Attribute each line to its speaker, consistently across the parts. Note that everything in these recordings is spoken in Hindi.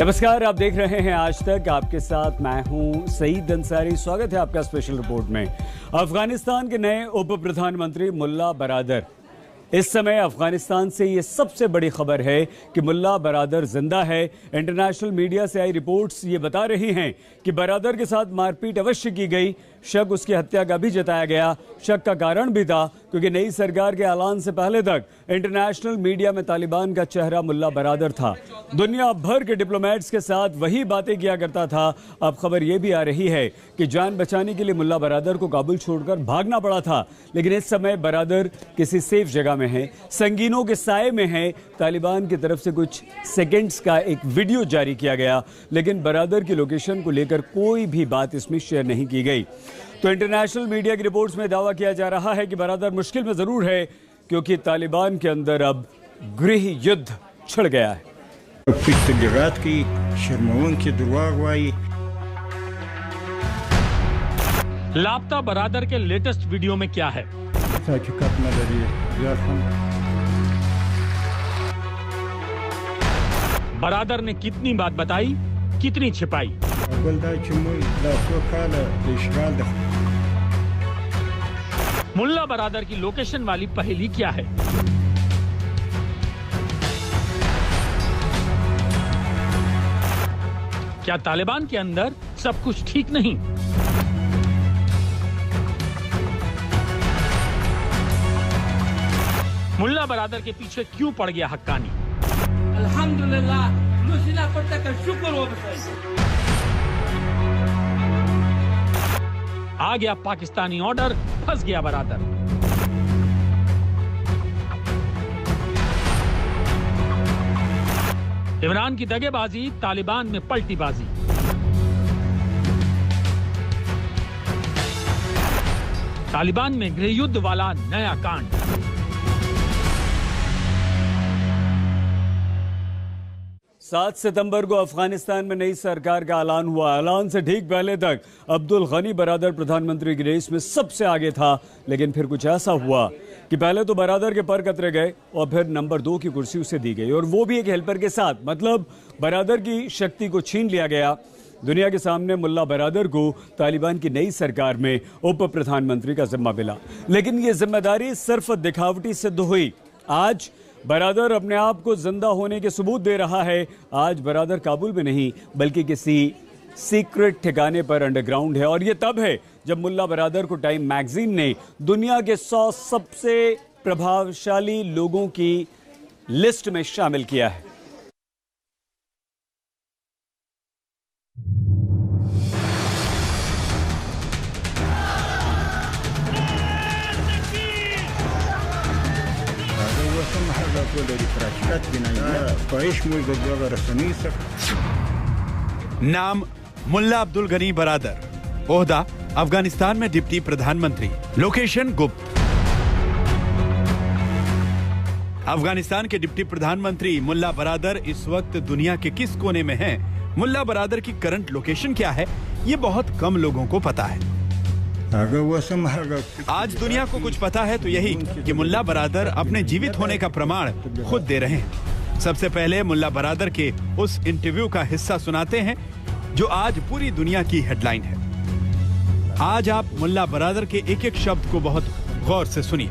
Speaker 1: नमस्कार, आप देख रहे हैं आज तक। आपके साथ मैं हूं सईद अंसारी। स्वागत है आपका स्पेशल रिपोर्ट में। अफगानिस्तान के नए उप प्रधानमंत्री मुल्ला बरादर, इस समय अफगानिस्तान से ये सबसे बड़ी खबर है कि मुल्ला बरादर जिंदा है। इंटरनेशनल मीडिया से आई रिपोर्ट्स ये बता रही हैं कि बरादर के साथ मारपीट अवश्य की गई। शक उसकी हत्या का भी जताया गया। शक का कारण भी था क्योंकि नई सरकार के ऐलान से पहले तक इंटरनेशनल मीडिया में तालिबान का चेहरा मुल्ला बरादर था। दुनिया भर के डिप्लोमेट्स के साथ वही बातें किया करता था। अब खबर यह भी आ रही है कि जान बचाने के लिए मुल्ला बरादर को काबुल छोड़कर भागना पड़ा था, लेकिन इस समय बरादर किसी सेफ जगह में है, संगीनों के साए में है। तालिबान की तरफ से कुछ सेकंड्स का एक वीडियो जारी किया गया, लेकिन बरादर की लोकेशन को लेकर कोई भी बात इसमें शेयर नहीं की गई। तो इंटरनेशनल मीडिया की रिपोर्ट्स में दावा किया जा रहा है कि बरादर मुश्किल में जरूर है, क्योंकि तालिबान के अंदर अब गृह युद्ध छिड़ गया है।
Speaker 2: लापता बरादर के लेटेस्ट वीडियो में क्या है? बरादर ने कितनी बात बताई, कितनी छिपाई? मुल्ला बरादर की लोकेशन वाली पहेली क्या है? क्या तालिबान के अंदर सब कुछ ठीक नहीं? मुल्ला बरादर के पीछे क्यों पड़ गया हक्कानी?
Speaker 3: अल्हम्दुलिल्लाह, मुझे पड़ता का शुक्र हो।
Speaker 2: आ गया पाकिस्तानी ऑर्डर, फंस गया बरादर। इमरान की दगेबाजी, तालिबान में पलटी बाजी। तालिबान में गृह युद्ध वाला नया कांड।
Speaker 1: सात सितंबर को अफगानिस्तान में नई सरकार का ऐलान हुआ। ऐलान से ठीक पहले तक अब्दुल गनी बरादर प्रधानमंत्री की रेस में सबसे आगे था, लेकिन फिर कुछ ऐसा हुआ कि पहले तो बरादर के पर कतरे गए और फिर नंबर 2 की कुर्सी उसे दी गई, और वो भी एक हेल्पर के साथ। मतलब बरादर की शक्ति को छीन लिया गया। दुनिया के सामने मुल्ला बरादर को तालिबान की नई सरकार में उप प्रधानमंत्री का जिम्मा मिला, लेकिन ये जिम्मेदारी सिर्फ दिखावटी सिद्ध हुई। आज बरादर अपने आप को जिंदा होने के सबूत दे रहा है। आज बरादर काबुल में नहीं, बल्कि किसी सीक्रेट ठिकाने पर अंडरग्राउंड है, और ये तब है जब मुल्ला बरादर को टाइम मैगजीन ने दुनिया के 100 सबसे प्रभावशाली लोगों की लिस्ट में शामिल किया है।
Speaker 4: नाम मुल्ला अब्दुल गनी बरादर, ओहदा अफगानिस्तान में डिप्टी प्रधानमंत्री, लोकेशन गुप्त। अफगानिस्तान के डिप्टी प्रधानमंत्री मुल्ला बरादर इस वक्त दुनिया के किस कोने में हैं? मुल्ला बरादर की करंट लोकेशन क्या है, ये बहुत कम लोगों को पता है। आज दुनिया को कुछ पता है तो यही कि मुल्ला बरादर अपने जीवित होने का प्रमाण खुद दे रहे हैं। सबसे पहले मुल्ला बरादर के उस इंटरव्यू का हिस्सा सुनाते हैं जो आज पूरी दुनिया की हेडलाइन है। आज आप मुल्ला बरादर के एक एक शब्द को बहुत गौर से सुनिए।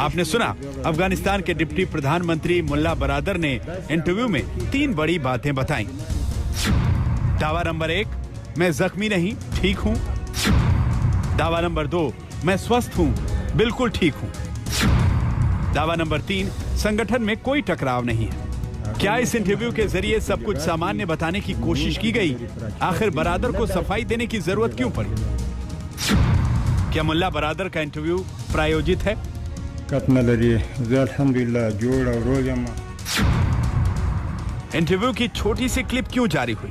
Speaker 4: आपने सुना, अफगानिस्तान के डिप्टी प्रधानमंत्री मुल्ला बरादर ने इंटरव्यू में 3 बड़ी बातें बताई। दावा नंबर 1, मैं जख्मी नहीं, ठीक हूं। दावा नंबर 2, मैं स्वस्थ हूं, बिल्कुल ठीक हूं। दावा नंबर 3, संगठन में कोई टकराव नहीं है। क्या इस इंटरव्यू के जरिए सब कुछ सामान्य बताने की कोशिश की गई? आखिर बरादर को सफाई देने की जरूरत क्यों पड़ी? क्या मुल्ला बरादर का इंटरव्यू प्रायोजित है? इंटरव्यू की छोटी सी क्लिप क्यों जारी हुई?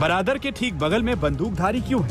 Speaker 4: बरादर के ठीक बगल में बंदूकधारी क्यों है?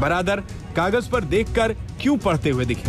Speaker 4: बरादर कागज पर देखकर क्यों पढ़ते हुए दिखे?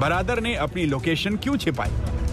Speaker 4: बरादर ने अपनी लोकेशन क्यों छिपाई?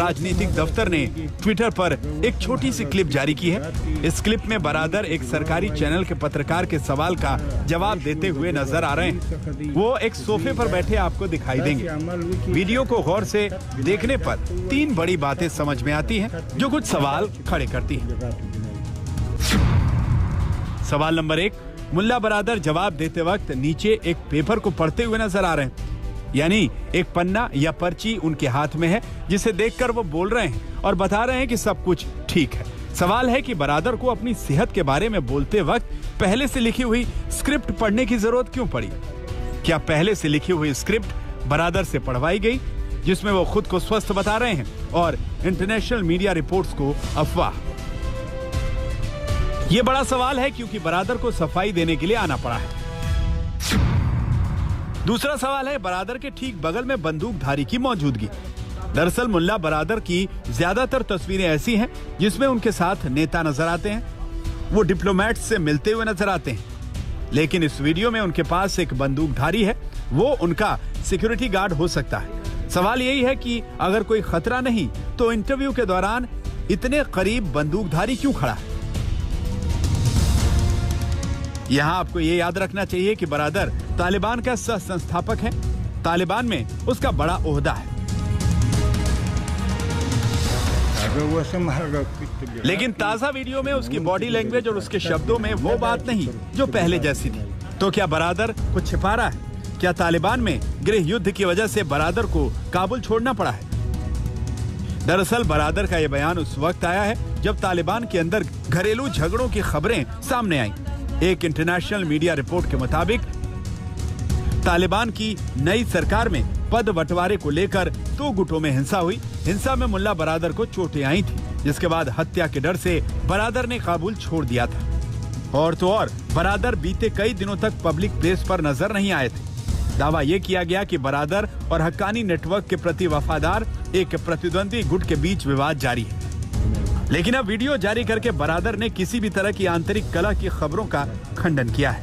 Speaker 4: राजनीतिक दफ्तर ने ट्विटर पर एक छोटी सी क्लिप जारी की है। इस क्लिप में बरादर एक सरकारी चैनल के पत्रकार के सवाल का जवाब देते हुए नजर आ रहे हैं। वो एक सोफे पर बैठे आपको दिखाई देंगे। वीडियो को गौर से देखने पर 3 बड़ी बातें समझ में आती हैं जो कुछ सवाल खड़े करती हैं। सवाल नंबर 1, मुल्ला बरादर जवाब देते वक्त नीचे एक पेपर को पढ़ते हुए नजर आ रहे हैं, यानी एक पन्ना या पर्ची उनके हाथ में है जिसे देखकर वो बोल रहे हैं और बता रहे हैं कि सब कुछ ठीक है। सवाल है कि बरादर को अपनी सेहत के बारे में बोलते वक्त पहले से लिखी हुई स्क्रिप्ट पढ़ने की जरूरत क्यों पड़ी? क्या पहले से लिखी हुई स्क्रिप्ट बरादर से पढ़वाई गई जिसमें वो खुद को स्वस्थ बता रहे हैं और इंटरनेशनल मीडिया रिपोर्ट्स को अफवाह? ये बड़ा सवाल है क्योंकि बरादर को सफाई देने के लिए आना पड़ा है। दूसरा सवाल है बरादर के ठीक बगल में बंदूकधारी की मौजूदगी। दरअसल मुल्ला बरादर की ज्यादातर तस्वीरें ऐसी हैं जिसमें उनके साथ नेता नजर आते हैं, वो डिप्लोमेट से मिलते हुए नजर आते हैं, लेकिन इस वीडियो में उनके पास एक बंदूकधारी है, वो उनका सिक्योरिटी गार्ड हो सकता है। सवाल यही है कि अगर कोई खतरा नहीं तो इंटरव्यू के दौरान इतने करीब बंदूकधारी क्यों खड़ा है? यहाँ आपको ये याद रखना चाहिए कि बरादर तालिबान का सह संस्थापक है, तालिबान में उसका बड़ा ओहदा है। लेकिन ताजा वीडियो में उसकी बॉडी लैंग्वेज और उसके शब्दों में वो बात नहीं जो पहले जैसी थी। तो क्या बरादर कुछ छिपा रहा है? क्या तालिबान में गृह युद्ध की वजह से बरादर को काबुल छोड़ना पड़ा है? दरअसल बरादर का यह बयान उस वक्त आया है जब तालिबान के अंदर घरेलू झगड़ों की खबरें सामने आई। एक इंटरनेशनल मीडिया रिपोर्ट के मुताबिक तालिबान की नई सरकार में पद बंटवारे को लेकर 2 गुटों में हिंसा हुई। हिंसा में मुल्ला बरादर को चोटें आई थी, जिसके बाद हत्या के डर से बरादर ने काबुल छोड़ दिया था। और तो और बरादर बीते कई दिनों तक पब्लिक प्लेस पर नजर नहीं आए थे। दावा यह किया गया कि बरादर और हक्कानी नेटवर्क के प्रति वफादार एक प्रतिद्वंदी गुट के बीच विवाद जारी है। लेकिन अब वीडियो जारी करके बरादर ने किसी भी तरह की आंतरिक कलह की खबरों का खंडन किया है।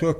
Speaker 5: 2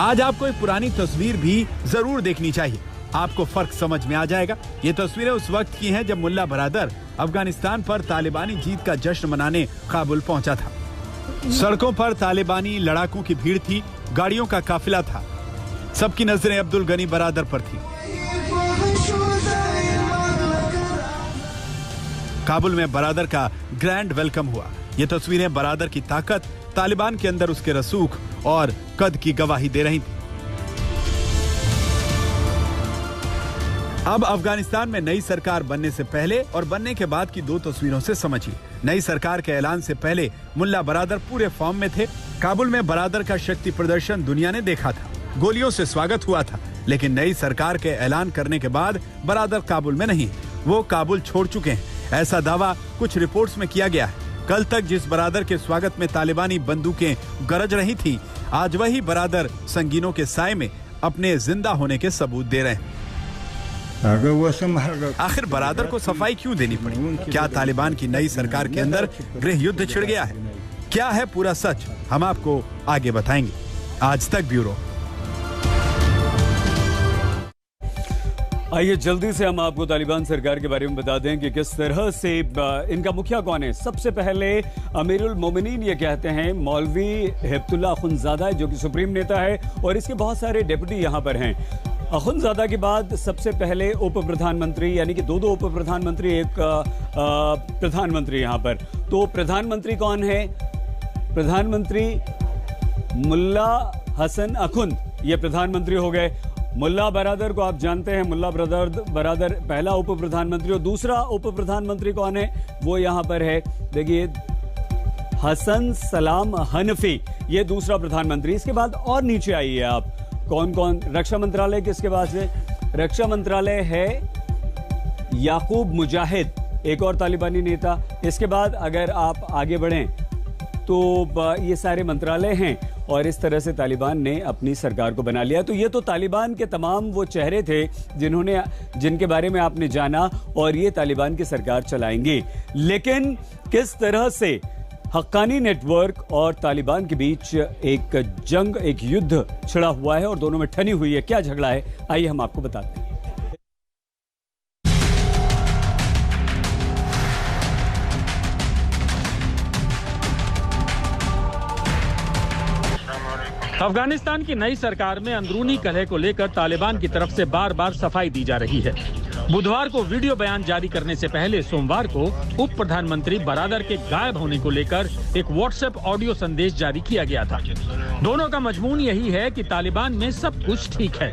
Speaker 4: आज आपको एक पुरानी तस्वीर भी जरूर देखनी चाहिए, आपको फर्क समझ में आ जाएगा। ये तस्वीरें उस वक्त की हैं जब मुल्ला बरादर अफगानिस्तान पर तालिबानी जीत का जश्न मनाने काबुल पहुंचा था। सड़कों पर तालिबानी लड़ाकों की भीड़ थी, गाड़ियों का काफिला था, सबकी नजरें अब्दुल गनी बरादर पर थी। काबुल में बरादर का ग्रैंड वेलकम हुआ। ये तस्वीरें बरादर की ताकत, तालिबान के अंदर उसके रसूख और कद की गवाही दे रही थी। अब अफगानिस्तान में नई सरकार बनने से पहले और बनने के बाद की 2 तस्वीरों से समझिए। नई सरकार के ऐलान से पहले मुल्ला बरादर पूरे फॉर्म में थे। काबुल में बरादर का शक्ति प्रदर्शन दुनिया ने देखा था, गोलियों से स्वागत हुआ था। लेकिन नई सरकार के ऐलान करने के बाद बरादर काबुल में नहीं, वो काबुल छोड़ चुके हैं, ऐसा दावा कुछ रिपोर्ट्स में किया गया है। कल तक जिस बरादर के स्वागत में तालिबानी बंदूकें गरज रही थी, आज वही बरादर संगीनों के साए में अपने जिंदा होने के सबूत दे रहे हैं। आखिर बरादर को सफाई क्यों देनी पड़ी? क्या तालिबान की नई सरकार के अंदर गृह युद्ध छिड़ गया है? क्या है पूरा सच? हम आपको आगे बताएंगे। आज तक ब्यूरो।
Speaker 1: आइए जल्दी से हम आपको तालिबान सरकार के बारे में बता दें कि किस तरह से इनका मुखिया कौन है। सबसे पहले अमीरुल मोमिनीन ये कहते हैं मौलवी हिब्तुल्लाह अखुंज़ादा जो कि सुप्रीम नेता है और इसके बहुत सारे डेप्यूटी यहाँ पर हैं। अखुंज़ादा के बाद सबसे पहले उप प्रधानमंत्री, यानी कि 2 उप प्रधानमंत्री, एक प्रधानमंत्री यहाँ पर। तो प्रधानमंत्री कौन है? प्रधानमंत्री मुल्ला हसन अखुंद, ये प्रधानमंत्री हो गए। मुल्ला बरादर को आप जानते हैं। मुल्ला बरादर पहला उप प्रधानमंत्री, और दूसरा उप प्रधानमंत्री कौन है वो यहां पर है, देखिए हसन सलाम हनफी, ये दूसरा प्रधानमंत्री। इसके बाद और नीचे आइए आप, कौन कौन, रक्षा मंत्रालय किसके पास है? रक्षा मंत्रालय है याकूब मुजाहिद, एक और तालिबानी नेता। इसके बाद अगर आप आगे बढ़ें तो ये सारे मंत्रालय हैं, और इस तरह से तालिबान ने अपनी सरकार को बना लिया। तो ये तो तालिबान के तमाम वो चेहरे थे जिनके बारे में आपने जाना, और ये तालिबान की सरकार चलाएंगे। लेकिन किस तरह से हक्कानी नेटवर्क और तालिबान के बीच एक जंग, एक युद्ध छिड़ा हुआ है और दोनों में ठनी हुई है, क्या झगड़ा है, आइए हम आपको बताते हैं।
Speaker 2: अफगानिस्तान की नई सरकार में अंदरूनी कलह को लेकर तालिबान की तरफ से बार बार सफाई दी जा रही है। बुधवार को वीडियो बयान जारी करने से पहले सोमवार को उप प्रधानमंत्री बरादर के गायब होने को लेकर एक व्हाट्सएप ऑडियो संदेश जारी किया गया था। दोनों का मजमून यही है कि तालिबान में सब कुछ ठीक है।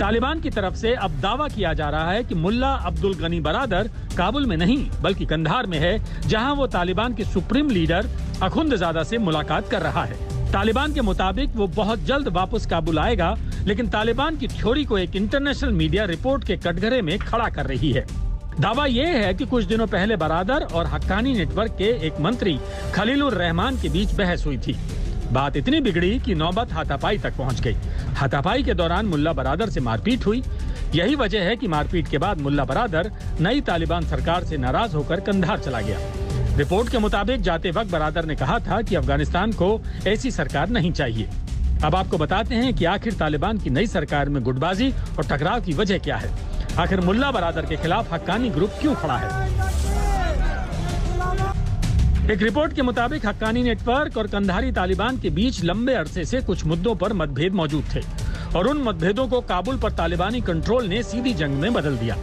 Speaker 2: तालिबान की तरफ से अब दावा किया जा रहा है कि मुल्ला अब्दुल गनी बरादर काबुल में नहीं बल्कि कंधार में है, जहां वो तालिबान के सुप्रीम लीडर अखुंदजादा से मुलाकात कर रहा है। तालिबान के मुताबिक वो बहुत जल्द वापस काबुल आएगा, लेकिन तालिबान की थ्योरी को एक इंटरनेशनल मीडिया रिपोर्ट के कटघरे में खड़ा कर रही है। दावा यह है कि कुछ दिनों पहले बरादर और हक्कानी नेटवर्क के एक मंत्री खलीलुर रहमान के बीच बहस हुई थी। बात इतनी बिगड़ी कि नौबत हाथापाई तक पहुंच गई। हाथापाई के दौरान मुल्ला बरादर से मारपीट हुई। यही वजह है कि मारपीट के बाद मुल्ला बरादर नई तालिबान सरकार से नाराज होकर कंधार चला गया। रिपोर्ट के मुताबिक जाते वक्त बरादर ने कहा था कि अफगानिस्तान को ऐसी सरकार नहीं चाहिए। अब आपको बताते हैं कि आखिर तालिबान की नई सरकार में गुटबाजी और टकराव की वजह क्या है। आखिर मुल्ला बरादर के खिलाफ हक्कानी ग्रुप क्यों खड़ा है। एक रिपोर्ट के मुताबिक हक्कानी नेटवर्क और कंधारी तालिबान के बीच लंबे अरसे से कुछ मुद्दों पर मतभेद मौजूद थे, और उन मतभेदों को काबुल पर तालिबानी कंट्रोल ने सीधी जंग में बदल दिया।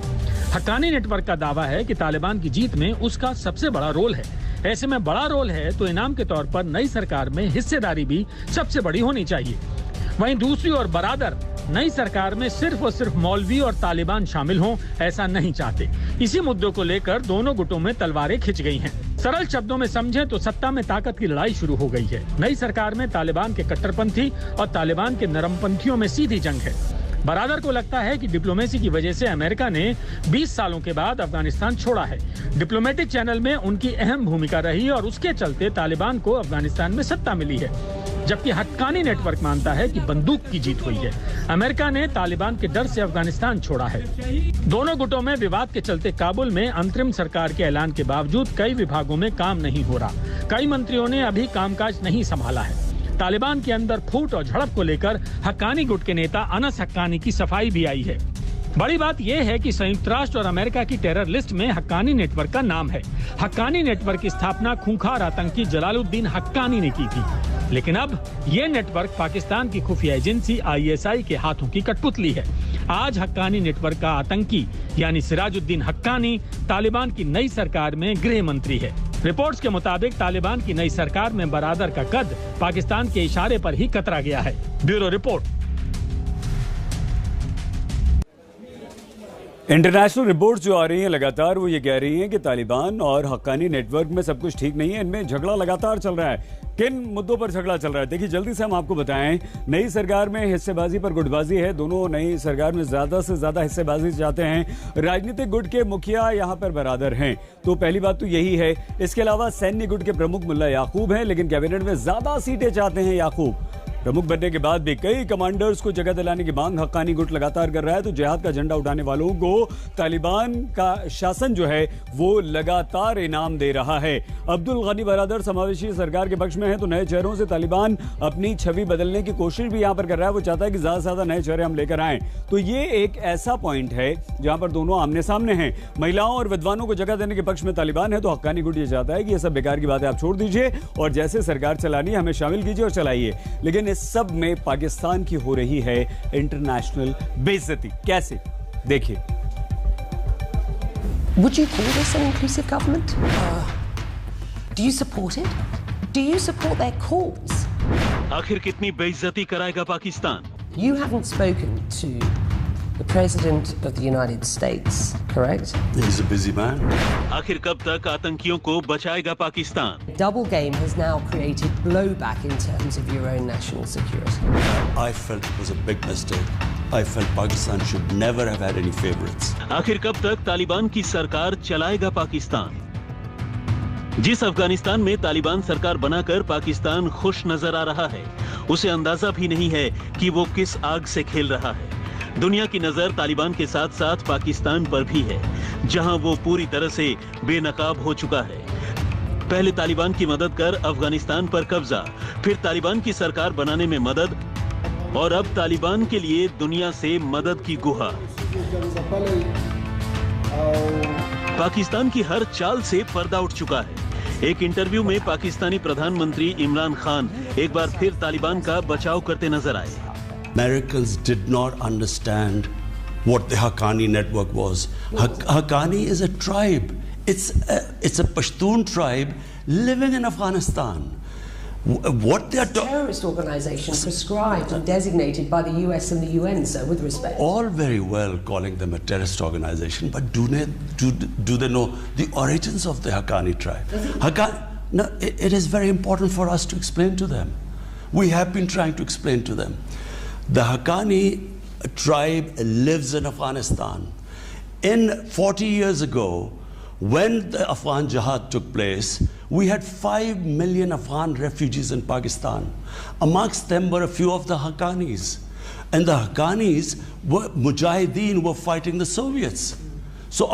Speaker 2: हक्कानी नेटवर्क का दावा है कि तालिबान की जीत में उसका सबसे बड़ा रोल है। ऐसे में बड़ा रोल है तो इनाम के तौर पर नई सरकार में हिस्सेदारी भी सबसे बड़ी होनी चाहिए। वहीं दूसरी ओर बरादर नई सरकार में सिर्फ और सिर्फ मौलवी और तालिबान शामिल हों, ऐसा नहीं चाहते। इसी मुद्दों को लेकर दोनों गुटों में तलवारें खिंच गई हैं। सरल शब्दों में समझें तो सत्ता में ताकत की लड़ाई शुरू हो गई है। नई सरकार में तालिबान के कट्टरपंथी और तालिबान के नरमपंथियों में सीधी जंग है। बरादर को लगता है कि डिप्लोमेसी की वजह से अमेरिका ने 20 सालों के बाद अफगानिस्तान छोड़ा है। डिप्लोमेटिक चैनल में उनकी अहम भूमिका रही और उसके चलते तालिबान को अफगानिस्तान में सत्ता मिली है, जबकि हक्कानी नेटवर्क मानता है कि बंदूक की जीत हुई है। अमेरिका ने तालिबान के डर से अफगानिस्तान छोड़ा है। दोनों गुटों में विवाद के चलते काबुल में अंतरिम सरकार के ऐलान के बावजूद कई विभागों में काम नहीं हो रहा। कई मंत्रियों ने अभी कामकाज नहीं संभाला है। तालिबान के अंदर फूट और झड़प को लेकर हक्कानी गुट के नेता अनस हक्कानी की सफाई भी आई है। बड़ी बात यह है कि संयुक्त राष्ट्र और अमेरिका की टेरर लिस्ट में हक्कानी नेटवर्क का नाम है। हक्कानी नेटवर्क की स्थापना खूंखार आतंकी जलालुद्दीन हक्कानी ने की थी, लेकिन अब ये नेटवर्क पाकिस्तान की खुफिया एजेंसी ISI के हाथों की कठपुतली है। आज हक्कानी नेटवर्क का आतंकी यानी सिराजुद्दीन हक्कानी तालिबान की नई सरकार में गृह मंत्री है। रिपोर्ट्स के मुताबिक तालिबान की नई सरकार में बरादर का कद पाकिस्तान के इशारे पर ही कतरा गया है। Bureau report.
Speaker 1: इंटरनेशनल रिपोर्ट्स जो आ रही हैं लगातार वो ये कह रही हैं कि तालिबान और हक्कानी नेटवर्क में सब कुछ ठीक नहीं है। इनमें झगड़ा लगातार चल रहा है। किन मुद्दों पर झगड़ा चल रहा है, देखिए जल्दी से हम आपको बताएं। नई सरकार में हिस्सेबाजी पर गुटबाजी है। दोनों नई सरकार में ज्यादा से ज्यादा हिस्सेबाजी चाहते हैं। राजनीतिक गुट के मुखिया यहां पर बरादर हैं, तो पहली बात तो यही है। इसके अलावा सैन्य गुट के प्रमुख मुल्ला याकूब हैं, लेकिन कैबिनेट में ज्यादा सीटें चाहते हैं याकूब। प्रमुख बनने के बाद भी कई कमांडर्स को जगह दिलाने की मांग हक्कानी गुट लगातार कर रहा है, तो जिहाद का झंडा उठाने वालों को तालिबान का शासन जो है वो लगातार इनाम दे रहा है। अब्दुल गनी बरादर समावेशी सरकार के पक्ष में है, तो नए चेहरों से तालिबान अपनी छवि बदलने की कोशिश भी यहां पर कर रहा है। वो चाहता है कि ज्यादा से ज्यादा नए चेहरे हम लेकर आए। तो ये एक ऐसा पॉइंट है जहां पर दोनों आमने सामने हैं। महिलाओं और विद्वानों को जगह देने के पक्ष में तालिबान है, तो हक्कानी गुट ये चाहता है कि ये सब बेकार की बातें आप छोड़ दीजिए और जैसे सरकार चलानी है हमें शामिल कीजिए और चलाइए। लेकिन इस सब में पाकिस्तान की हो रही है इंटरनेशनल बेइज्जती। कैसे, देखिए।
Speaker 6: Would you call this an inclusive government? Do you support it? Do you support their cause?
Speaker 7: आखिर कितनी बेइज्जती कराएगा Pakistan?
Speaker 6: You haven't spoken to the President of the United States, correct?
Speaker 8: He's a busy man.
Speaker 7: आखिर कब तक आतंकियों को बचाएगा Pakistan?
Speaker 6: Double game has now created blowback in terms of your own national security.
Speaker 8: I felt it was a big mistake. I felt Pakistan should never have had any favorites.
Speaker 7: आखिर कब तक तालिबान की सरकार चलाएगा पाकिस्तान? जिस अफगानिस्तान में तालिबान सरकार बनाकर पाकिस्तान खुश नजर आ रहा है, उसे अंदाजा भी नहीं है कि वो किस आग से खेल रहा है। दुनिया की नजर तालिबान के साथ साथ पाकिस्तान पर भी है, जहां वो पूरी तरह से बेनकाब हो चुका है। पहले तालिबान की मदद कर अफगानिस्तान पर कब्जा, फिर तालिबान की सरकार बनाने में मदद, और अब तालिबान के लिए दुनिया से मदद की गुहार। पाकिस्तान की हर चाल से पर्दा उठ चुका है। एक इंटरव्यू में पाकिस्तानी प्रधानमंत्री इमरान खान एक बार फिर तालिबान का बचाव करते नजर आए।
Speaker 8: Americans did not understand what the Haqqani network was. Haqqani is a tribe. It's a Pashtun tribe living in Afghanistan. What they are
Speaker 6: terrorist organization prescribed and designated by the US and the UN, sir, with respect.
Speaker 8: All very well calling them a terrorist organization, but do they know the origins of the Haqqani tribe? No, it is very important for us to explain to them. We have been trying to explain to them. The Haqqani tribe lives in Afghanistan. 40 years ago, when the Afghan Jihad took place, we had 5 million Afghan refugees in Pakistan. Amongst them were a few of the Haqqanis. And the Haqqanis were Mujahideen, were fighting the Soviets. So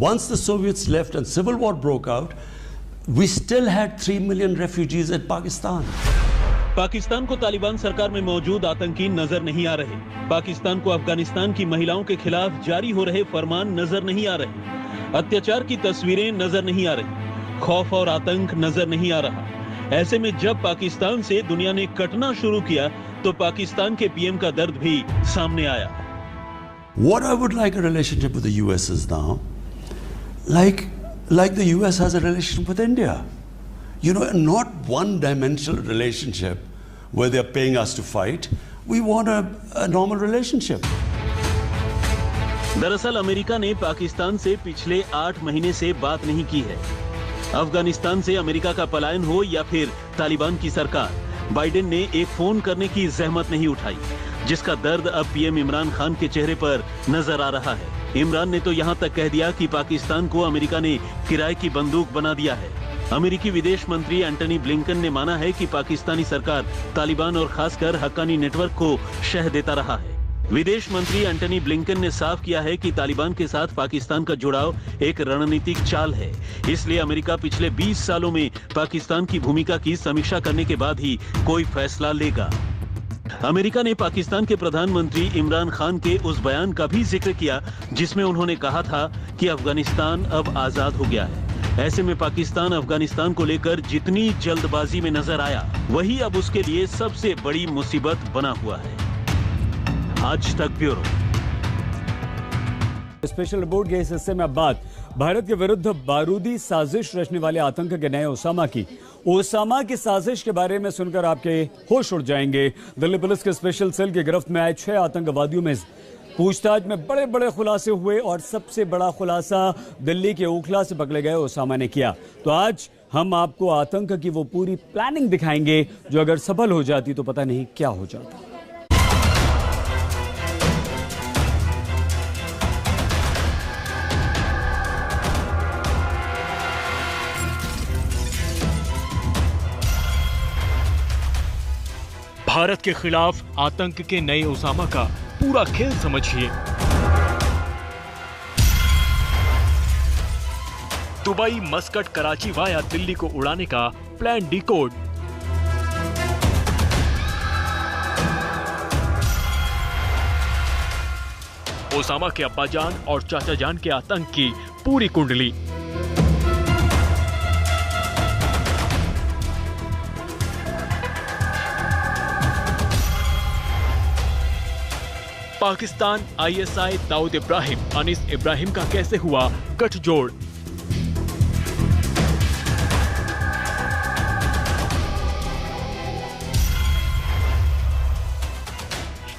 Speaker 8: once the Soviets left and civil war broke out, we still had 3 million refugees in Pakistan.
Speaker 7: Pakistan को तालिबान सरकार में मौजूद आतंकी नजर नहीं आ रहे। पाकिस्तान को अफगानिस्तान की महिलाओं के खिलाफ जारी हो रहे फरमान नजर नहीं आ रहे। अत्याचार की तस्वीरें नजर नहीं आ रही। खौफ और आतंक नजर नहीं आ रहा। ऐसे में जब पाकिस्तान से दुनिया ने कटना शुरू किया, तो पाकिस्तान के पीएम का दर्द भी सामने आया।
Speaker 8: What I would like a relationship with the US is now, like the US has a relationship with India. You know, not one-dimensional relationship where they're paying us to fight. We want a normal relationship.
Speaker 7: दरअसल अमेरिका ने पाकिस्तान से पिछले 8 महीने से बात नहीं की है। अफगानिस्तान से अमेरिका का पलायन हो या फिर तालिबान की सरकार, बाइडेन ने एक फोन करने की जहमत नहीं उठाई, जिसका दर्द अब पीएम इमरान खान के चेहरे पर नजर आ रहा है। इमरान ने तो यहां तक कह दिया कि पाकिस्तान को अमेरिका ने किराए की बंदूक बना दिया है। अमेरिकी विदेश मंत्री एंटनी ब्लिंकन ने माना है कि पाकिस्तानी सरकार तालिबान और खासकर हक्कानी नेटवर्क को शह देता रहा है। विदेश मंत्री एंटनी ब्लिंकन ने साफ किया है कि तालिबान के साथ पाकिस्तान का जुड़ाव एक रणनीतिक चाल है, इसलिए अमेरिका पिछले 20 सालों में पाकिस्तान की भूमिका की समीक्षा करने के बाद ही कोई फैसला लेगा। अमेरिका ने पाकिस्तान के प्रधानमंत्री इमरान खान के उस बयान का भी जिक्र किया जिसमें उन्होंने कहा था कि अफगानिस्तान अब आजाद हो गया है। ऐसे में पाकिस्तान अफगानिस्तान को लेकर जितनी जल्दबाजी में नजर आया, वही अब उसके लिए सबसे बड़ी मुसीबत बना हुआ है। आज तक ब्यूरो।
Speaker 1: स्पेशल रिपोर्ट के इस हिस्से में अब बात भारत के विरुद्ध बारूदी साजिश रचने वाले आतंक के नए ओसामा की साजिश के बारे में सुनकर आपके होश उड़ जाएंगे। दिल्ली पुलिस के स्पेशल सेल की गिरफ्त में आए 6 आतंकवादियों में पूछताछ में बड़े बड़े खुलासे हुए और सबसे बड़ा खुलासा दिल्ली के ओखला से पकड़े गए ओसामा ने किया। तो आज हम आपको आतंक की वो पूरी प्लानिंग दिखाएंगे जो अगर सफल हो जाती तो पता नहीं क्या हो जाता।
Speaker 2: भारत के खिलाफ आतंक के नए ओसामा का पूरा खेल समझिए। Dubai, Muscat, Karachi via Delhi को उड़ाने का प्लान डिकोड। ओसामा के अब्बाजान और चाचा जान के आतंक की पूरी कुंडली। पाकिस्तान, ISI, दाऊद इब्राहिम, अनीस इब्राहिम का कैसे हुआ गठजोड़।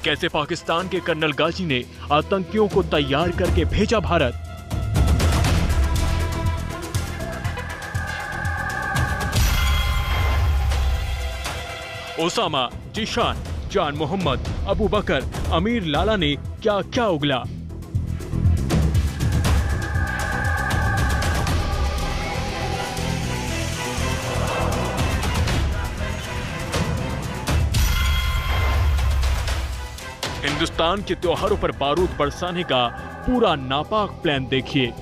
Speaker 2: कैसे पाकिस्तान के कर्नल गाजी ने आतंकियों को तैयार करके भेजा भारत। ओसामा, जिशान, जान मोहम्मद, अबू बकर, अमीर लाला ने क्या क्या उगला। हिंदुस्तान के त्योहारों पर बारूद बरसाने का पूरा नापाक प्लान देखिए।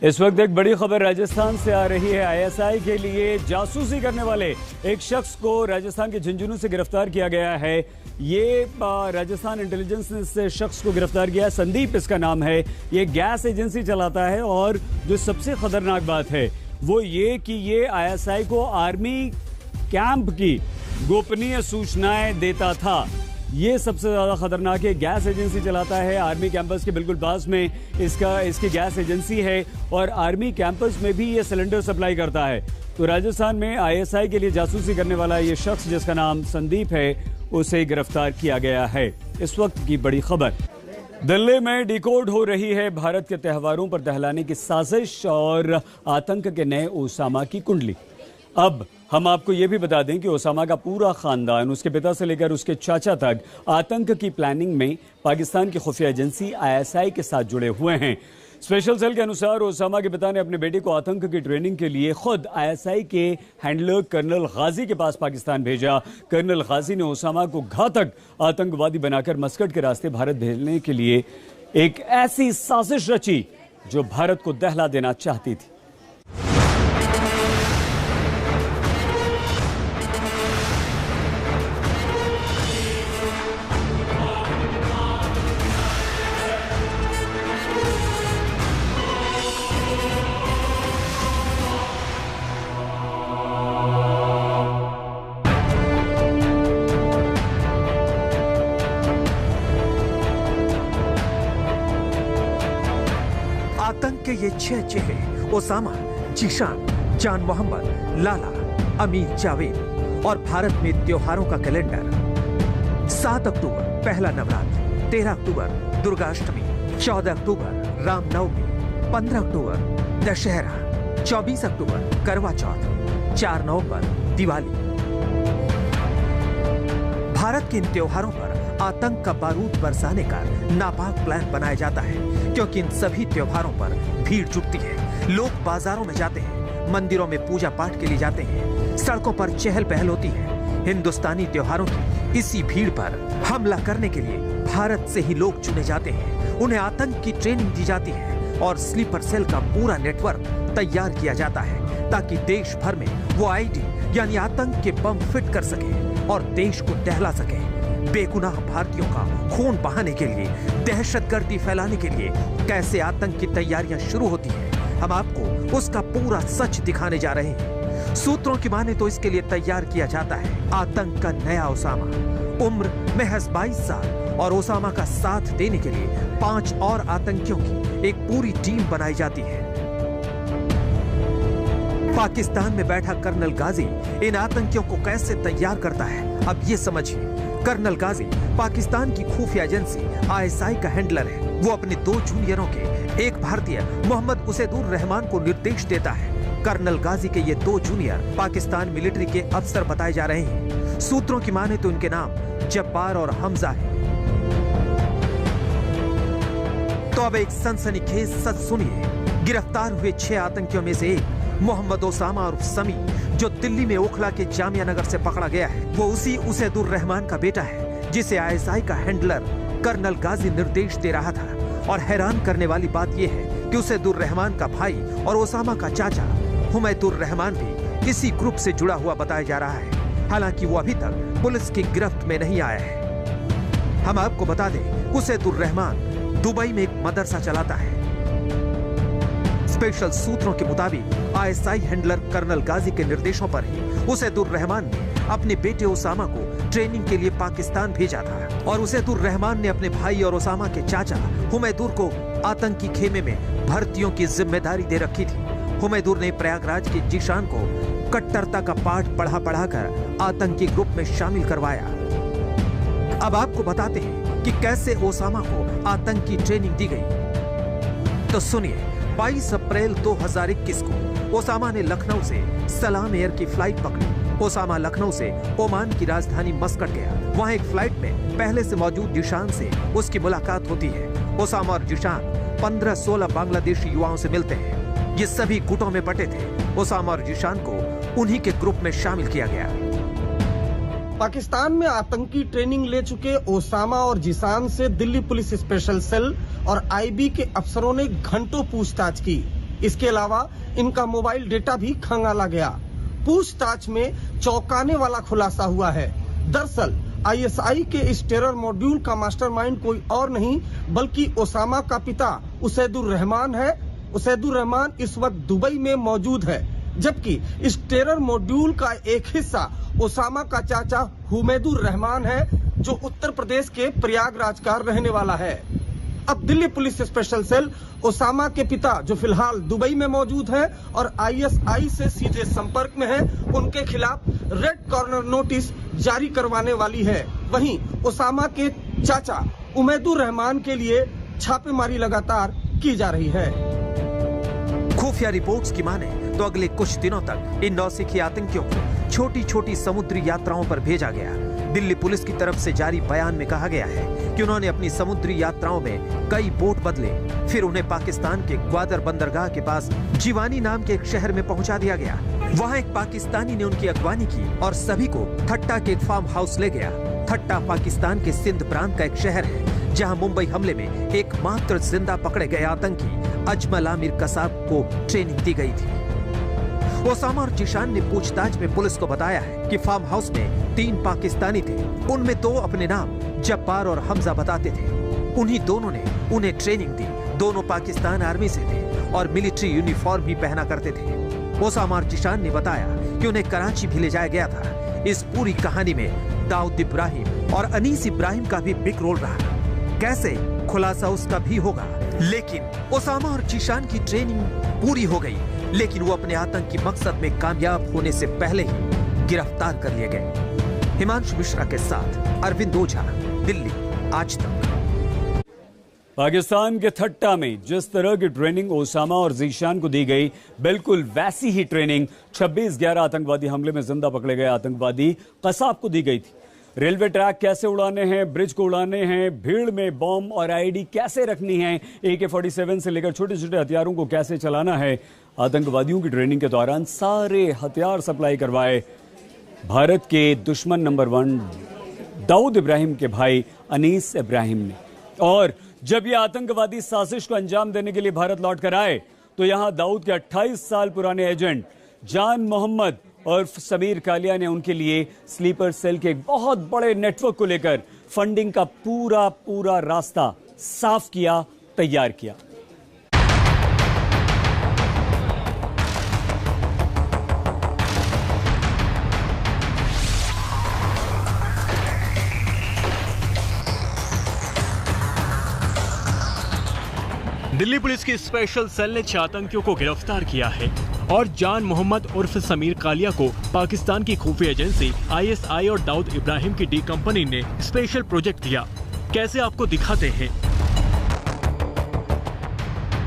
Speaker 1: इस वक्त एक बड़ी खबर राजस्थान से आ रही है। ISI के लिए जासूसी करने वाले एक शख्स को राजस्थान के झुंझुनू से गिरफ्तार किया गया है। ये राजस्थान इंटेलिजेंस ने इस शख्स को गिरफ्तार किया है। संदीप इसका नाम है। ये गैस एजेंसी चलाता है और जो सबसे खतरनाक बात है वो ये कि ये ISI को आर्मी कैंप की गोपनीय सूचनाएं देता था। ये सबसे ज्यादा खतरनाक है। गैस एजेंसी चलाता है आर्मी कैंपस के बिल्कुल पास में इसकी गैस एजेंसी है और आर्मी कैंपस में भी ये सिलेंडर सप्लाई करता है। तो राजस्थान में ISI के लिए जासूसी करने वाला ये शख्स जिसका नाम संदीप है उसे गिरफ्तार किया गया है। इस वक्त की बड़ी खबर, दिल्ली में डिकोड हो रही है भारत के त्योहारों पर दहलाने की साजिश और आतंक के नए ओसामा की कुंडली। अब हम आपको यह भी बता दें कि ओसामा का पूरा खानदान, उसके पिता से लेकर उसके चाचा तक आतंक की प्लानिंग में पाकिस्तान की खुफिया एजेंसी ISI के साथ जुड़े हुए हैं। स्पेशल सेल के अनुसार ओसामा के पिता ने अपने बेटे को आतंक की ट्रेनिंग के लिए खुद ISI के हैंडलर कर्नल गाजी के पास पाकिस्तान भेजा। कर्नल गाजी ने ओसामा को घातक आतंकवादी बनाकर मस्कट के रास्ते भारत भेजने के लिए एक ऐसी साजिश रची जो भारत को दहला देना चाहती थी।
Speaker 9: आतंक के ये 6 चेहरे ओसामा, जिशान, जान मोहम्मद, लाला, अमीर जावेद और भारत में त्योहारों का कैलेंडर। 7 अक्टूबर पहला नवरात्र, 13 अक्टूबर दुर्गाष्टमी, 14 अक्टूबर रामनवमी, 15 अक्टूबर दशहरा, 24 अक्टूबर करवा चौथ, 4 नवंबर दिवाली। भारत के इन त्योहारों पर आतंक का बारूद बरसाने का नापाक प्लान बनाया जाता है, क्योंकि इन सभी त्योहारों पर भीड़ जुटती है। लोग बाजारों में जाते हैं, मंदिरों में पूजा पाठ के लिए जाते हैं, सड़कों पर चहल पहल होती है। हिंदुस्तानी त्योहारों की इसी भीड़ पर हमला करने के लिए भारत से ही लोग चुने जाते हैं। उन्हें आतंक की ट्रेनिंग दी जाती है और स्लीपर सेल का पूरा नेटवर्क तैयार किया जाता है ताकि देश भर में वो आईडी यानी आतंक के बम फिट कर सके और देश को दहला सके। बेगुनाह भारतीयों का खून बहाने के लिए, दहशतगर्दी फैलाने के लिए कैसे आतंक की तैयारियां शुरू होती है, हम आपको उसका पूरा सच दिखाने जा रहे हैं। सूत्रों की माने तो इसके लिए तैयार किया जाता है आतंक का नया ओसामा। उम्र महज 22 साल और ओसामा का साथ देने के लिए 5 और आतंकियों की एक पूरी टीम बनाई जाती है। पाकिस्तान में बैठा कर्नल गाजी इन आतंकियों को कैसे तैयार करता है, अब ये समझिए। कर्नल गाजी पाकिस्तान की खुफिया एजेंसी ISI का हैंडलर है। वो अपने 2 जूनियरों के एक भारतीय मोहम्मद उसेदुर रहमान को निर्देश देता है। कर्नल गाजी के ये 2 जूनियर पाकिस्तान मिलिट्री के अफसर बताए जा रहे हैं। सूत्रों की माने तो इनके नाम जब्बार और हमजा है। तो अब एक सनसनीखेज सच सुनिए। गिरफ्तार हुए 6 आतंकियों में से एक मोहम्मद ओसामा उर्फ समी, जो दिल्ली में ओखला के जामिया नगर से पकड़ा गया है, वो उसी उसैदुर रहमान का बेटा है जिसे आईएसआई का हैंडलर कर्नल गाजी निर्देश दे रहा था। और हैरान करने वाली बात यह है कि उसैदुर रहमान का भाई और ओसामा का चाचा हुमैदुर रहमान भी इसी ग्रुप से जुड़ा हुआ बताया जा रहा है। हालांकि वो अभी तक पुलिस की गिरफ्त में नहीं आया है। हम आपको बता दें, उसैदुर रहमान दुबई में एक मदरसा चलाता है। स्पेशल सूत्रों के मुताबिक आईएसआई हैंडलर कर्नल गाजी के निर्देशों पर ही उसैदुर रहमान ने अपने बेटे ओसामा को ट्रेनिंग के लिए पाकिस्तान भेजा था और उसैदुर रहमान ने अपने भाई और ओसामा के चाचा हुमैदुर को आतंकी खेमे में भर्तियों की जिम्मेदारी दे रखी थी। हुमैदुर ने प्रयागराज के जीशान को कट्टरता का पाठ पढ़ाकर आतंकी ग्रुप में शामिल करवाया। अब आपको बताते हैं कि कैसे ओसामा को आतंकी ट्रेनिंग दी गई। तो सुनिए, 22 अप्रैल 2021 को ओसामा ने लखनऊ से सलाम एयर की फ्लाइट पकड़ी। ओसामा लखनऊ से ओमान की राजधानी मस्कट गया। वहां एक फ्लाइट में पहले से मौजूद जिशान से उसकी मुलाकात होती है। ओसामा और जिशान 15-16 बांग्लादेशी युवाओं से मिलते हैं। ये सभी गुटों में बटे थे। ओसामा और जिशान को उन्हीं के ग्रुप में शामिल किया गया।
Speaker 10: पाकिस्तान में आतंकी ट्रेनिंग ले चुके ओसामा और जिशान से दिल्ली पुलिस स्पेशल सेल और आईबी के अफसरों ने घंटों पूछताछ की। इसके अलावा इनका मोबाइल डेटा भी खंगाला गया। पूछताछ में चौंकाने वाला खुलासा हुआ है। दरअसल आईएसआई के इस टेरर मॉड्यूल का मास्टरमाइंड कोई और नहीं बल्कि ओसामा का पिता उसैदुर रहमान है। उसैदुर रहमान इस वक्त दुबई में मौजूद है, जबकि इस टेरर मॉड्यूल का एक हिस्सा ओसामा का चाचा हुमैदुर रहमान है, जो उत्तर प्रदेश के प्रयागराज का रहने वाला है। अब Delhi police special cell Osama के पिता, जो फिलहाल दुबई में मौजूद है और आईएसआई से सीधे संपर्क में है, उनके खिलाफ रेड कॉर्नर नोटिस जारी करवाने वाली है। वहीं ओसामा के चाचा हुमैदुर रहमान के लिए छापेमारी लगातार की जा रही है।
Speaker 9: खुफिया रिपोर्ट्स की माने तो अगले कुछ दिनों तक इन नौसिखी आतंकियों को छोटी छोटी समुद्री यात्राओं पर भेजा गया। दिल्ली पुलिस की तरफ से जारी बयान में कहा गया है कि उन्होंने अपनी समुद्री यात्राओं में कई बोट बदले, फिर उन्हें पाकिस्तान के ग्वादर बंदरगाह के पास जीवानी नाम के एक शहर में पहुंचा दिया गया। वहां एक पाकिस्तानी ने उनकी अगवानी की और सभी को थट्टा के एक फार्म हाउस ले गया। थट्टा पाकिस्तान के सिंध प्रांत का एक शहर है, जहां मुंबई हमले में एकमात्र जिंदा पकड़े गए आतंकी अजमल आमिर कसाब को ट्रेनिंग दी गई थी। ओसामा और जिशान ने पूछताछ में पुलिस को बताया है कि फार्म हाउस में 3 पाकिस्तानी थे। उनमें 2 अपने नाम जब्बार और हमजा बताते थे। उन्हीं दोनों ने उन्हें ट्रेनिंग दी। दोनों पाकिस्तान आर्मी से थे और मिलिट्री यूनिफॉर्म भी पहना करते थे। ओसामा और जिशान ने बताया कि उन्हें कराची भी ले जाया गया था। इस पूरी कहानी में दाऊद इब्राहिम और अनीस इब्राहिम का भी बिग रोल रहा। कैसे, खुलासा उसका भी होगा। लेकिन ओसामा और जिशान की ट्रेनिंग पूरी हो गई, लेकिन वो अपने आतंकी मकसद में कामयाब होने से पहले ही गिरफ्तार कर लिए गए। हिमांशु मिश्रा के साथ अरविंद ओझा, दिल्ली, आज तक।
Speaker 1: पाकिस्तान के थट्टा में जिस तरह की ट्रेनिंग ओसामा और जीशान को दी गई, बिल्कुल वैसी ही ट्रेनिंग 26/11 आतंकवादी हमले में जिंदा पकड़े गए आतंकवादी कसाब को दी गई थी। रेलवे ट्रैक कैसे उड़ाने हैं, ब्रिज को उड़ाने हैं, भीड़ में बॉम्ब और आईडी कैसे रखनी है, AK-47 से लेकर छोटे छोटे हथियारों को कैसे चलाना है, आतंकवादियों की ट्रेनिंग के दौरान सारे हथियार सप्लाई करवाए भारत के दुश्मन नंबर 1 दाऊद इब्राहिम के भाई अनीस इब्राहिम ने। और जब ये आतंकवादी साजिश को अंजाम देने के लिए भारत लौट कर आए, तो यहां दाऊद के 28 साल पुराने एजेंट जान मोहम्मद और समीर कालिया ने उनके लिए स्लीपर सेल के एक बहुत बड़े नेटवर्क को लेकर फंडिंग का पूरा रास्ता साफ किया, तैयार किया।
Speaker 2: दिल्ली पुलिस की स्पेशल सेल ने 6 आतंकियों को गिरफ्तार किया है और जान मोहम्मद उर्फ समीर कालिया को पाकिस्तान की खुफिया एजेंसी आईएसआई और दाऊद इब्राहिम की डी कंपनी ने स्पेशल प्रोजेक्ट दिया। कैसे, आपको दिखाते हैं।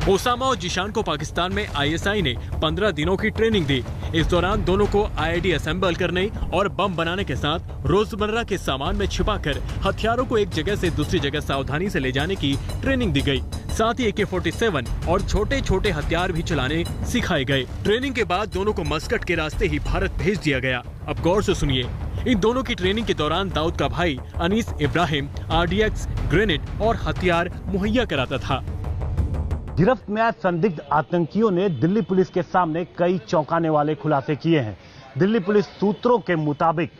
Speaker 2: ओसामा और जिशान को पाकिस्तान में आईएसआई ने 15 दिनों की ट्रेनिंग दी। इस दौरान दोनों को आईडी असेंबल करने और बम बनाने के साथ रोजमर्रा के सामान में छिपाकर हथियारों को एक जगह से दूसरी जगह सावधानी से ले जाने की ट्रेनिंग दी गई।
Speaker 11: साथ ही AK-47 और छोटे छोटे हथियार भी चलाने सिखाए गए। ट्रेनिंग के बाद दोनों को मस्कट के रास्ते ही भारत भेज दिया गया। अब गौर से सुनिए, इन दोनों की ट्रेनिंग के दौरान दाऊद का भाई अनीस इब्राहिम RDX, ग्रेनेड और हथियार मुहैया कराता था।
Speaker 12: गिरफ्त में आज संदिग्ध आतंकियों ने दिल्ली पुलिस के सामने कई चौंकाने वाले खुलासे किए हैं। दिल्ली पुलिस सूत्रों के मुताबिक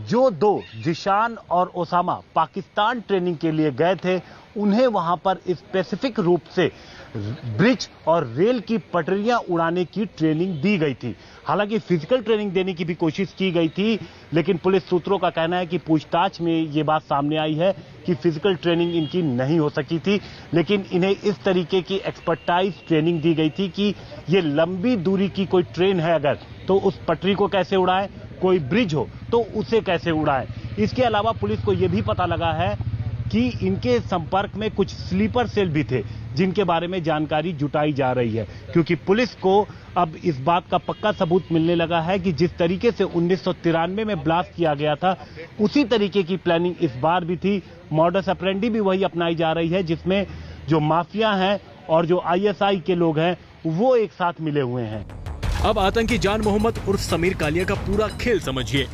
Speaker 12: जो दो जिशान और ओसामा पाकिस्तान ट्रेनिंग के लिए गए थे, उन्हें वहां पर स्पेसिफिक रूप से ब्रिज और रेल की पटरियां उड़ाने की ट्रेनिंग दी गई थी। हालांकि फिजिकल ट्रेनिंग देने की भी कोशिश की गई थी, लेकिन पुलिस सूत्रों का कहना है कि पूछताछ में ये बात सामने आई है कि फिजिकल ट्रेनिंग इनकी नहीं हो सकी थी, लेकिन इन्हें इस तरीके की एक्सपर्टाइज ट्रेनिंग दी गई थी कि ये लंबी दूरी की कोई ट्रेन है अगर, तो उस पटरी को कैसे उड़ाएं, कोई ब्रिज हो तो उसे कैसे उड़ाएं। इसके अलावा पुलिस को यह भी पता लगा है कि इनके संपर्क में कुछ स्लीपर सेल भी थे, जिनके बारे में जानकारी जुटाई जा रही है, क्योंकि पुलिस को अब इस बात का पक्का सबूत मिलने लगा है कि जिस तरीके से 1993 में ब्लास्ट किया गया था, उसी तरीके की प्लानिंग इस बार भी थी। मॉडस ऑपरेंडी भी वही अपनाई जा रही है, जिसमें जो माफिया हैं और जो ISI के लोग हैं वो एक साथ मिले हुए हैं।
Speaker 11: अब आतंकी जान मोहम्मद उर्फ समीर कालिया का पूरा खेल समझिए।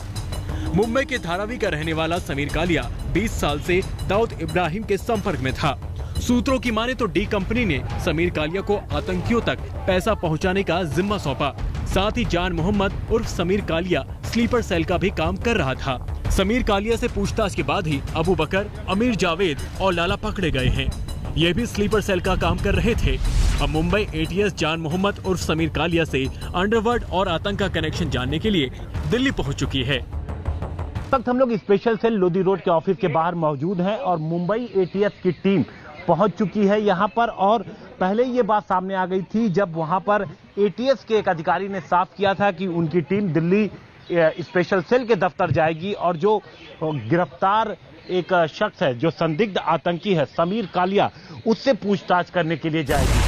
Speaker 11: मुंबई के धारावी का रहने वाला समीर कालिया 20 साल से दाऊद इब्राहिम के संपर्क में था। सूत्रों की माने तो डी कंपनी ने समीर कालिया को आतंकियों तक पैसा पहुंचाने का जिम्मा सौंपा। साथ ही जान मोहम्मद उर्फ समीर कालिया स्लीपर सेल का भी काम कर रहा था। समीर कालिया से पूछताछ के बाद ही अबू बकर, अमीर जावेद और लाला पकड़े गए हैं। ये भी स्लीपर सेल का काम कर रहे थे। अब मुंबई ATS जान मोहम्मद उर्फ समीर कालिया से अंडरवर्ल्ड और आतंक का कनेक्शन जानने के लिए दिल्ली पहुंच चुकी है।
Speaker 12: इस वक्त हम लोग स्पेशल सेल लोधी रोड के ऑफिस के बाहर मौजूद हैं और मुंबई ATS की टीम पहुंच चुकी है यहां पर। और पहले ये बात सामने आ गई थी जब वहां पर ATS के एक अधिकारी ने साफ किया था कि उनकी टीम दिल्ली स्पेशल सेल के दफ्तर जाएगी और जो गिरफ्तार एक शख्स है, जो संदिग्ध आतंकी है समीर कालिया, उससे पूछताछ करने के लिए जाएगी।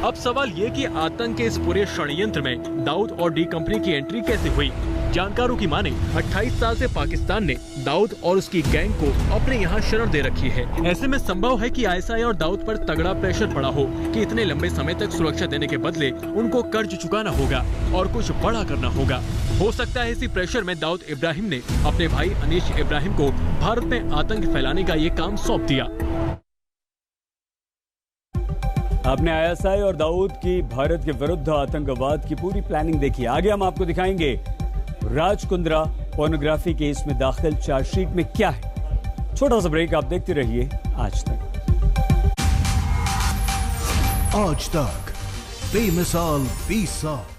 Speaker 11: अब सवाल ये कि आतंक के इस पूरे षड्यंत्र में दाऊद और डी कंपनी की एंट्री कैसे हुई। जानकारों की माने 28 साल से पाकिस्तान ने दाऊद और उसकी गैंग को अपने यहाँ शरण दे रखी है। ऐसे में संभव है कि ISI और दाऊद पर तगड़ा प्रेशर पड़ा हो कि इतने लंबे समय तक सुरक्षा देने के बदले उनको कर्ज चुकाना होगा और कुछ बड़ा करना होगा। हो सकता है इसी प्रेशर में दाऊद इब्राहिम ने अपने भाई अनीस इब्राहिम को भारत में आतंक फैलाने का ये काम सौंप दिया।
Speaker 1: आपने ISI और दाऊद की भारत के विरुद्ध आतंकवाद की पूरी प्लानिंग देखी। आगे हम आपको दिखाएंगे राज कुंद्रा पोर्नोग्राफी केस में दाखिल चार्जशीट में क्या है। छोटा सा ब्रेक, आप देखते रहिए आज तक।
Speaker 13: आज तक बेमिसाल 20 साल।